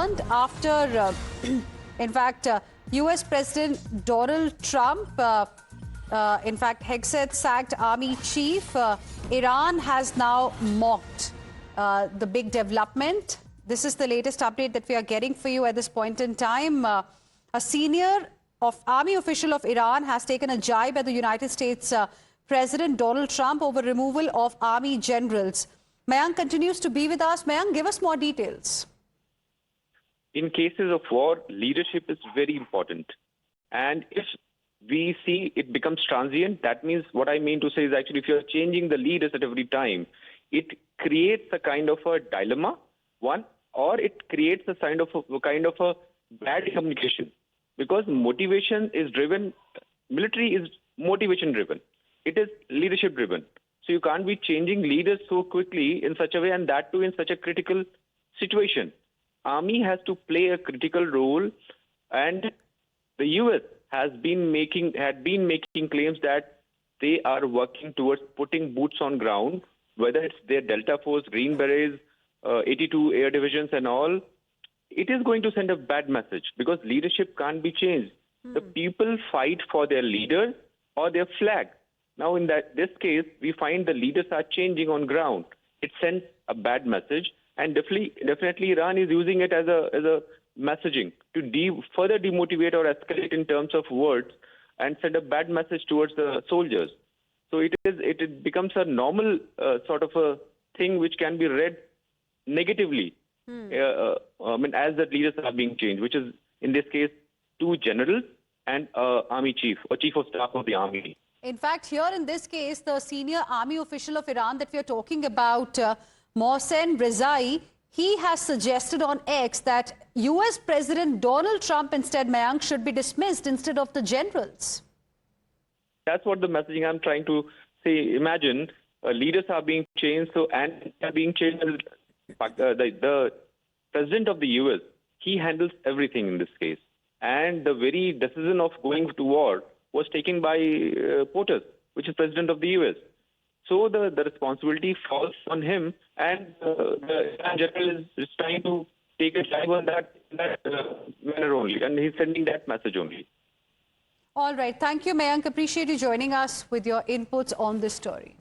concerned after, in fact, US President Donald Trump, in fact, Hexed sacked army chief. Iran has now mocked the big development. This is the latest update that we are getting for you at this point in time. A senior army official of Iran has taken a jibe at the United States President Donald Trump over removal of army generals. Mayank continues to be with us. Mayank, give us more details. In cases of war, leadership is very important. And if we see it becomes transient, that means what I mean to say is actually if you're changing the leaders at every time, it creates a kind of a dilemma, one, or it creates a kind of a bad communication. Because motivation is driven, military is motivation driven. It is leadership driven. So you can't be changing leaders so quickly in such a way, and that too in such a critical situation. Army has to play a critical role, and the US had been making claims that they are working towards putting boots on ground, whether it's their Delta Force, Green Berets, 82 air divisions and all. It is going to send a bad message because leadership can't be changed. The people fight for their leader or their flag. Now, in this case, we find the leaders are changing on ground. It sends a bad message, and definitely Iran is using it as a messaging to further demotivate or escalate in terms of words and send a bad message towards the soldiers. So it becomes a normal sort of a thing which can be read negatively. As the leaders are being changed, which is in this case 2 generals and army chief or chief of staff of the army. In fact, here in this case, the senior army official of Iran that we are talking about, Mohsen Rezai, he has suggested on X that US President Donald Trump instead, Mayank, should be dismissed instead of the generals. That's what the messaging I'm trying to say. Imagine leaders are being changed, and are being changed. The president of the US, he handles everything in this case. And the very decision of going to war was taken by POTUS, which is president of the US. So the responsibility falls on him, and the general is trying to take a dive on that manner only, and he's sending that message only. All right. Thank you, Mayank. Appreciate you joining us with your inputs on this story.